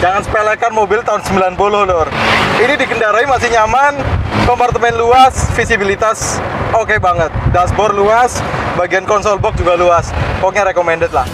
Jangan sepelekan mobil tahun 90, Lur. Ini dikendarai masih nyaman, kompartemen luas, visibilitas oke banget. Dashboard luas, bagian konsol box juga luas. Pokoknya recommended lah.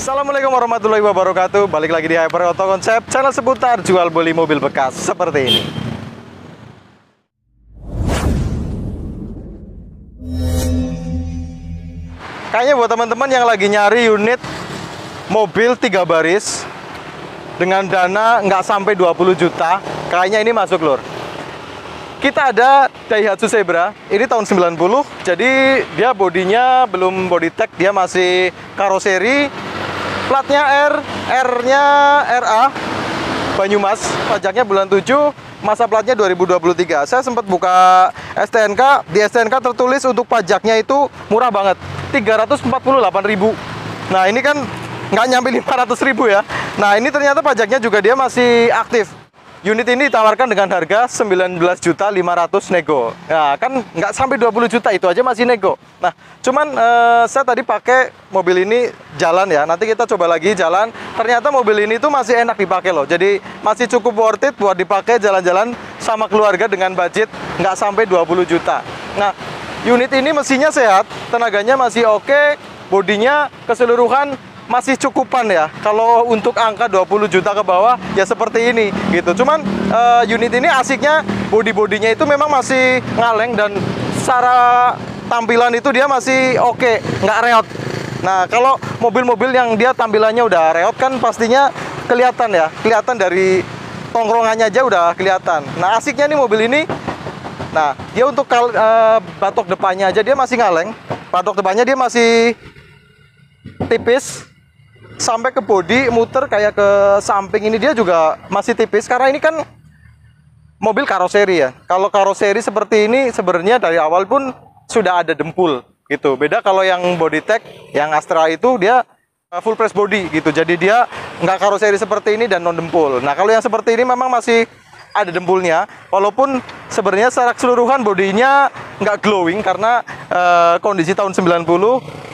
Assalamualaikum warahmatullahi wabarakatuh. Balik lagi di Hyper Auto Concept, channel seputar jual beli mobil bekas seperti ini. Kayaknya buat teman-teman yang lagi nyari unit mobil 3 baris dengan dana nggak sampai 20 juta, kayaknya ini masuk, Lur. Kita ada Daihatsu Zebra, ini tahun 90, jadi dia bodinya belum body tech, dia masih karoseri. Platnya R, R-nya RA, Banyumas, pajaknya bulan 7, masa platnya 2023. Saya sempat buka STNK, di STNK tertulis untuk pajaknya itu murah banget, 348.000. Nah ini kan nggak nyampe 500.000 ya. Nah ini ternyata pajaknya juga dia masih aktif. Unit ini ditawarkan dengan harga 19.500.000 nego. Nah, kan nggak sampai 20 juta, itu aja masih nego. Nah, cuman saya tadi pakai mobil ini jalan ya. Nanti kita coba lagi jalan. Ternyata mobil ini tuh masih enak dipakai loh. Jadi masih cukup worth it buat dipakai jalan-jalan sama keluarga dengan budget nggak sampai 20 juta. Nah, unit ini mesinnya sehat, tenaganya masih oke, bodinya keseluruhan masih cukupan ya. Kalau untuk angka 20 juta ke bawah ya seperti ini gitu. Cuman unit ini asiknya bodinya itu memang masih ngaleng, dan secara tampilan itu dia masih oke, nggak reot. Nah kalau mobil-mobil yang dia tampilannya udah reot kan pastinya kelihatan ya, kelihatan dari tongkrongannya aja udah kelihatan. Nah asiknya nih mobil ini, nah dia untuk batok depannya aja dia masih ngaleng, batok depannya dia masih tipis. Sampai ke bodi, muter kayak ke samping ini dia juga masih tipis, karena ini kan mobil karoseri ya. Kalau karoseri seperti ini sebenarnya dari awal pun sudah ada dempul gitu. Beda kalau yang body tech, yang Astra itu dia full press body gitu. Jadi dia nggak karoseri seperti ini dan non dempul. Nah kalau yang seperti ini memang masih ada dempulnya, walaupun sebenarnya secara keseluruhan bodinya nggak glowing karena kondisi tahun 90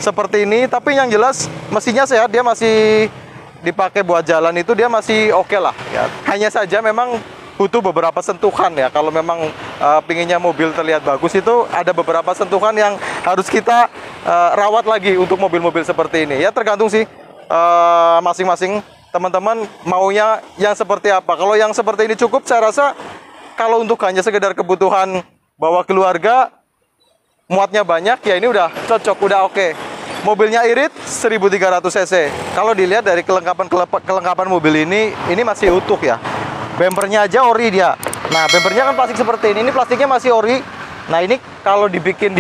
seperti ini. Tapi yang jelas mesinnya sehat, dia masih dipakai buat jalan itu dia masih oke lah ya. Hanya saja memang butuh beberapa sentuhan ya. Kalau memang pinginnya mobil terlihat bagus, itu ada beberapa sentuhan yang harus kita rawat lagi untuk mobil-mobil seperti ini ya. Tergantung sih masing-masing teman-teman maunya yang seperti apa. Kalau yang seperti ini cukup, saya rasa kalau untuk hanya sekedar kebutuhan bawa keluarga, muatnya banyak, ya ini udah cocok, udah oke. Mobilnya irit 1300 cc. Kalau dilihat dari kelengkapan mobil ini masih utuh ya. Bempernya aja ori dia. Nah bempernya kan plastik seperti ini plastiknya masih ori. Nah ini kalau dibikin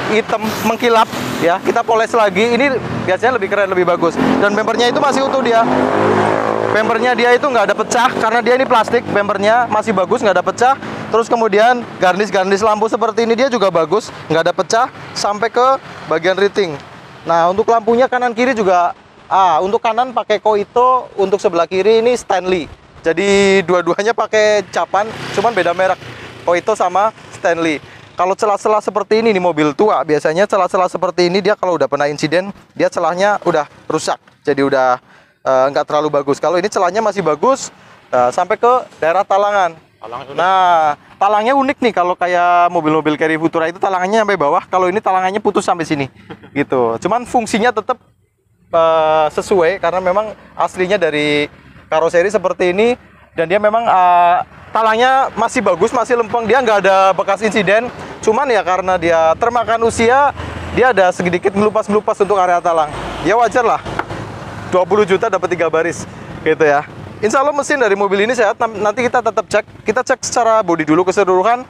hitam mengkilap ya, kita poles lagi, ini biasanya lebih keren, lebih bagus. Dan bempernya itu masih utuh dia. Bempernya dia itu nggak ada pecah karena dia ini plastik. Bempernya masih bagus, nggak ada pecah. Terus kemudian garnish lampu seperti ini dia juga bagus, nggak ada pecah sampai ke bagian riting. Nah untuk lampunya kanan kiri juga, untuk kanan pakai Koito, untuk sebelah kiri ini Stanley. Jadi dua-duanya pakai capan, cuman beda merek, Koito sama Stanley. Kalau celah-celah seperti ini nih mobil tua, biasanya celah-celah seperti ini dia kalau udah pernah insiden, dia celahnya udah rusak, jadi udah nggak terlalu bagus. Kalau ini celahnya masih bagus, sampai ke daerah talangan. Nah talangnya unik nih, kalau kayak mobil-mobil Carry Futura itu talangannya sampai bawah, kalau ini talangannya putus sampai sini gitu. Cuman fungsinya tetap sesuai karena memang aslinya dari karoseri seperti ini, dan dia memang talangnya masih bagus, masih lempeng, dia nggak ada bekas insiden. Cuman ya karena dia termakan usia, dia ada sedikit melupas-melupas untuk area talang. Ya wajar lah, 20 juta dapat 3 baris gitu ya. Insya Allah mesin dari mobil ini sehat. Nanti kita tetap cek, kita cek secara bodi dulu keseluruhan.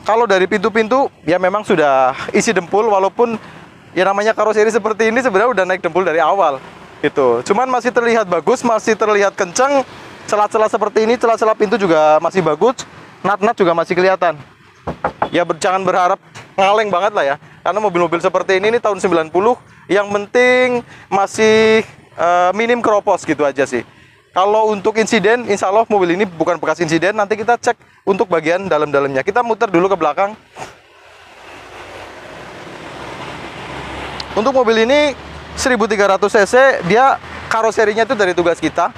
Kalau dari pintu-pintu ya memang sudah isi dempul, walaupun ya namanya karoseri seperti ini sebenarnya udah naik dempul dari awal gitu. Cuman masih terlihat bagus, masih terlihat kenceng. Celah-celah seperti ini, celah-celah pintu juga masih bagus. nat-nat juga masih kelihatan. Ya jangan berharap ngaleng banget lah ya, karena mobil-mobil seperti ini tahun 90, yang penting masih minim keropos gitu aja sih. Kalau untuk insiden, insya Allah mobil ini bukan bekas insiden. Nanti kita cek untuk bagian dalam-dalamnya. Kita muter dulu ke belakang. Untuk mobil ini 1300 cc, dia karoserinya itu dari tugas kita.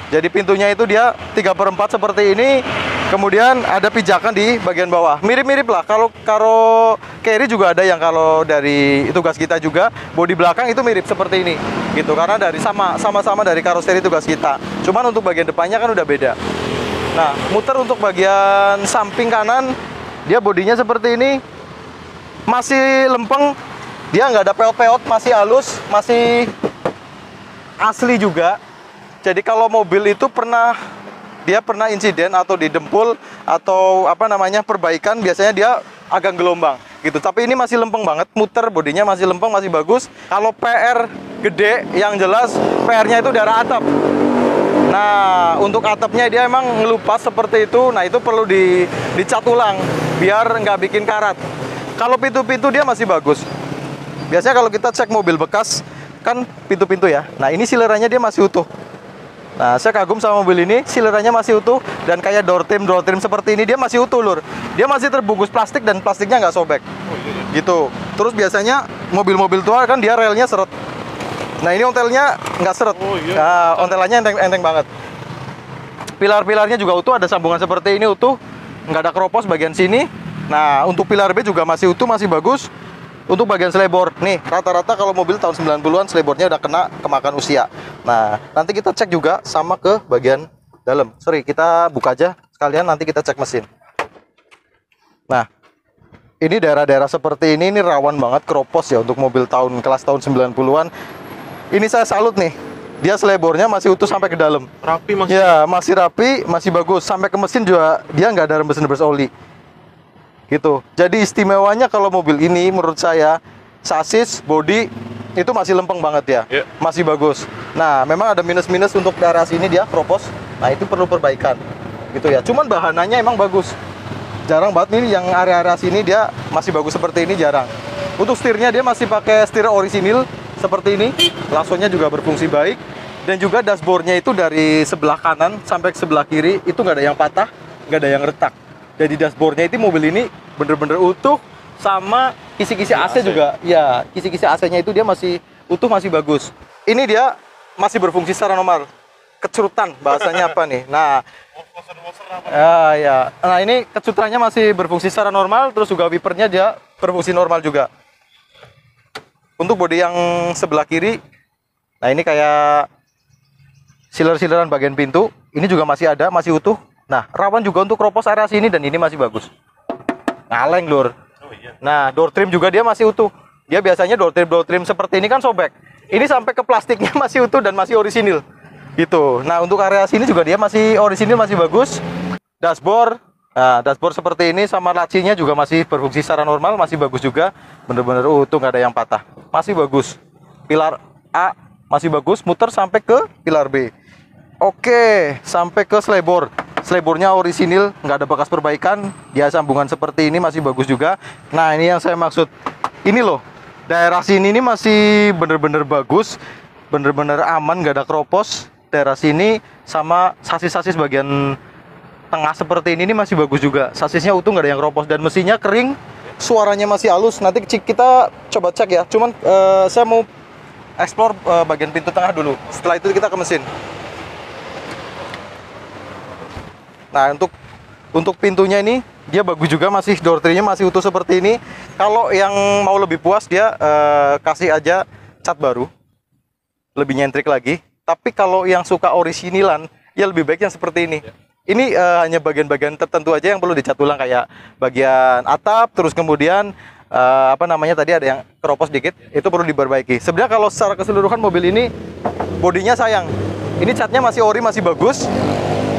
Jadi pintunya itu dia 3/4 seperti ini. Kemudian ada pijakan di bagian bawah. Mirip-mirip lah. Kalau carry juga ada yang kalau dari tugas kita juga. Bodi belakang itu mirip seperti ini. Gitu, karena dari sama-sama dari karoseri tugas kita. Cuman untuk bagian depannya kan udah beda. Nah, muter untuk bagian samping kanan, dia bodinya seperti ini. Masih lempeng. Dia nggak ada peot-peot, masih halus, masih asli juga. Jadi kalau mobil itu pernah insiden atau didempul atau apa namanya perbaikan, biasanya dia agak gelombang gitu. Tapi ini masih lempeng banget, muter bodinya masih lempeng, masih bagus. Kalau PR gede, yang jelas PR-nya itu darah atap. Nah, untuk atapnya dia emang ngelupas seperti itu. Nah, itu perlu dicat ulang biar nggak bikin karat. Kalau pintu-pintu dia masih bagus. Biasanya kalau kita cek mobil bekas kan pintu-pintu ya. Nah, ini silerannya dia masih utuh. Nah, saya kagum sama mobil ini, silerannya masih utuh, dan kayak door trim seperti ini dia masih utuh, Lur. Dia masih terbungkus plastik dan plastiknya nggak sobek. Gitu. Terus biasanya mobil-mobil tua kan dia relnya seret. Nah, ini ontelnya nggak seret. Nah, ontelannya enteng banget. Pilar-pilarnya juga utuh, ada sambungan seperti ini utuh, nggak ada keropos bagian sini. Nah, untuk pilar B juga masih utuh, masih bagus. Untuk bagian selebor, nih rata-rata kalau mobil tahun 90-an selebornya udah kena kemakan usia. Nah, nanti kita cek juga sama ke bagian dalam. Sorry, kita buka aja sekalian, nanti kita cek mesin. Nah, ini daerah-daerah seperti ini rawan banget keropos ya untuk mobil kelas tahun 90-an. Ini saya salut nih. Dia selebornya masih utuh sampai ke dalam. Rapi masih. Ya, masih rapi, masih bagus. Sampai ke mesin juga dia nggak ada rembes-rembes oli. Gitu. Jadi istimewanya kalau mobil ini menurut saya, sasis, bodi itu masih lempeng banget ya. Masih bagus. Nah, memang ada minus-minus untuk daerah sini dia keropos. Nah, itu perlu perbaikan. Gitu ya. Cuman bahanannya emang bagus. Jarang banget nih yang area-area sini dia masih bagus seperti ini, jarang. Untuk setirnya dia masih pakai setir orisinil seperti ini. Langsungnya juga berfungsi baik. Dan juga dashboardnya itu dari sebelah kanan sampai ke sebelah kiri itu nggak ada yang patah, nggak ada yang retak. Jadi dashboardnya itu mobil ini bener-bener utuh, sama kisi-kisi AC juga. Ya, kisi-kisi AC-nya itu dia masih utuh, masih bagus. Ini dia masih berfungsi secara normal. Kecerutan bahasanya apa nih? Nah, ya. Nah, ini kecerutannya masih berfungsi secara normal, terus juga wipernya dia berfungsi normal juga. Untuk bodi yang sebelah kiri, nah ini kayak siler-sileran bagian pintu, ini juga masih ada, masih utuh. Nah, rawan juga untuk keropos area sini, dan ini masih bagus. Ngaleng, Lur. Nah, door trim juga dia masih utuh. Dia biasanya door trim seperti ini kan sobek. Ini sampai ke plastiknya masih utuh dan masih orisinil. Gitu. Nah, untuk area sini juga dia masih orisinil, masih bagus. Dashboard, nah, dashboard seperti ini sama lacinya juga masih berfungsi secara normal, masih bagus juga. Bener-bener utuh, nggak ada yang patah. Masih bagus. Pilar A masih bagus, muter sampai ke pilar B. Oke, sampai ke selebor. Selebornya orisinil, nggak ada bekas perbaikan. Dia sambungan seperti ini masih bagus juga. Nah, ini yang saya maksud. Ini loh, daerah sini ini masih bener-bener bagus, bener-bener aman, nggak ada keropos. Daerah sini sama sasis-sasis bagian tengah seperti ini masih bagus juga. Sasisnya utuh, nggak ada yang keropos, dan mesinnya kering, suaranya masih halus. Nanti kita coba cek ya. Cuman saya mau explore bagian pintu tengah dulu. Setelah itu kita ke mesin. Nah, untuk pintunya ini dia bagus juga, masih door trim-nya masih utuh seperti ini. Kalau yang mau lebih puas dia kasih aja cat baru, lebih nyentrik lagi. Tapi kalau yang suka orisinilan, ya lebih baik yang seperti ini. Ini hanya bagian-bagian tertentu aja yang perlu dicat ulang, kayak bagian atap, terus kemudian apa namanya tadi ada yang keropos dikit, itu perlu diperbaiki. Sebenarnya kalau secara keseluruhan mobil ini bodinya sayang. Ini catnya masih ori, masih bagus.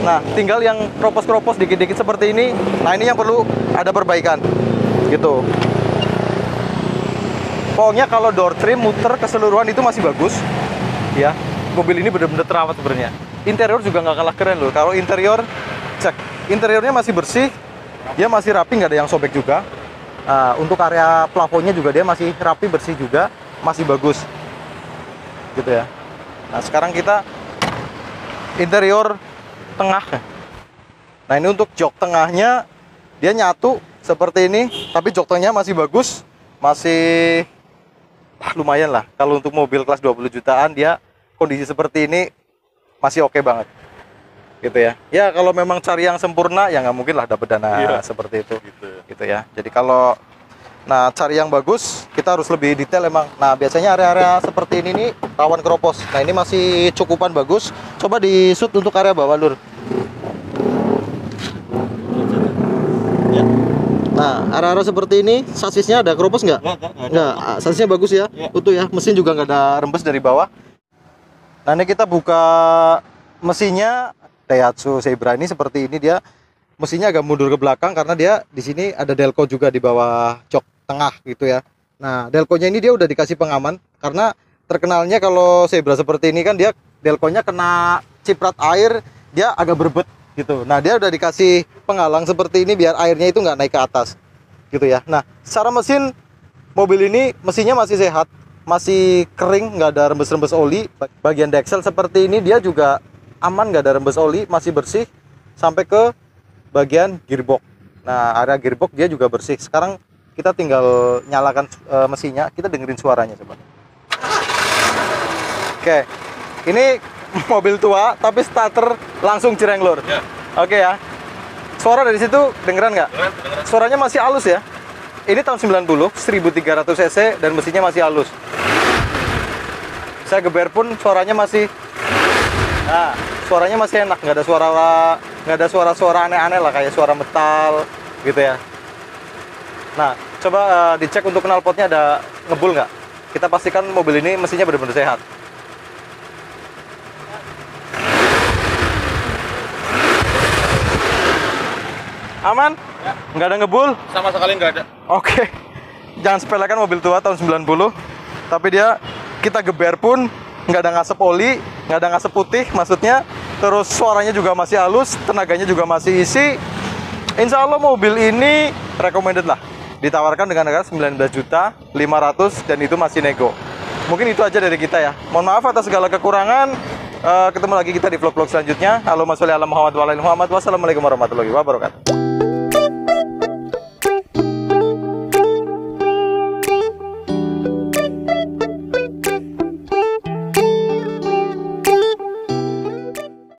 Nah, tinggal yang keropos-keropos dikit-dikit seperti ini. Nah, ini yang perlu ada perbaikan. Gitu. Pokoknya kalau door trim, muter, keseluruhan itu masih bagus. Ya, mobil ini benar-benar terawat sebenarnya. Interior juga nggak kalah keren loh. Kalau interior, cek. interiornya masih bersih, dia masih rapi, nggak ada yang sobek juga. Untuk area plafonnya juga dia masih rapi, bersih juga, masih bagus gitu ya. Nah sekarang kita interior tengah. Nah ini untuk jok tengahnya, dia nyatu seperti ini, tapi jok tengahnya masih bagus, masih lumayan lah. Kalau untuk mobil kelas 20 jutaan, dia kondisi seperti ini masih oke banget gitu ya. Ya kalau memang cari yang sempurna ya nggak mungkin lah dapat dana seperti itu gitu ya. Jadi kalau cari yang bagus, kita harus lebih detail emang. Nah biasanya area-area seperti ini nih rawan keropos. Nah ini masih cukupan bagus. Coba di shoot untuk area bawah Lur. Ya. Nah area-area seperti ini sasisnya ada keropos nggak? Nggak. Sasisnya bagus ya, utuh ya. Mesin juga nggak ada rembes dari bawah. Nah ini kita buka mesinnya. Daihatsu Zebra ini seperti ini, dia mesinnya agak mundur ke belakang karena dia di sini ada delco juga di bawah jok tengah gitu ya. Nah delconya ini dia udah dikasih pengaman karena terkenalnya kalau Zebra seperti ini kan dia delconya kena ciprat air, dia agak berbet gitu. Nah dia udah dikasih penghalang seperti ini biar airnya itu nggak naik ke atas gitu ya. Nah secara mesin, mobil ini mesinnya masih sehat, masih kering, nggak ada rembes-rembes oli. Bagian deksel seperti ini dia juga aman, nggak ada rembes oli, masih bersih sampai ke bagian gearbox. Nah area gearbox dia juga bersih. Sekarang kita tinggal nyalakan mesinnya, kita dengerin suaranya coba. Oke, ini mobil tua tapi starter langsung cireng Lur. Oke ya, suara dari situ dengeran nggak? Suaranya masih halus ya. Ini tahun 90, 1300 cc dan mesinnya masih halus. Saya geber pun suaranya masih, nah suaranya masih enak, nggak ada suara-suara aneh-aneh lah kayak suara metal gitu ya. Nah coba dicek untuk knalpotnya ada ngebul nggak. Kita pastikan mobil ini mesinnya benar-benar sehat. Aman? Ya. Nggak ada ngebul? Sama sekali nggak ada. Oke. Jangan sepelekan mobil tua tahun 90, tapi dia kita geber pun nggak ada ngasep oli, nggak ada ngasep putih maksudnya. Terus suaranya juga masih halus, tenaganya juga masih isi. Insya Allah mobil ini recommended lah. Ditawarkan dengan harga 19.500.000 dan itu masih nego. Mungkin itu aja dari kita ya. Mohon maaf atas segala kekurangan. Ketemu lagi kita di vlog-vlog selanjutnya. Allahumma sholli ala Muhammad wa ala ali Muhammad. Wassalamualaikum warahmatullahi wabarakatuh.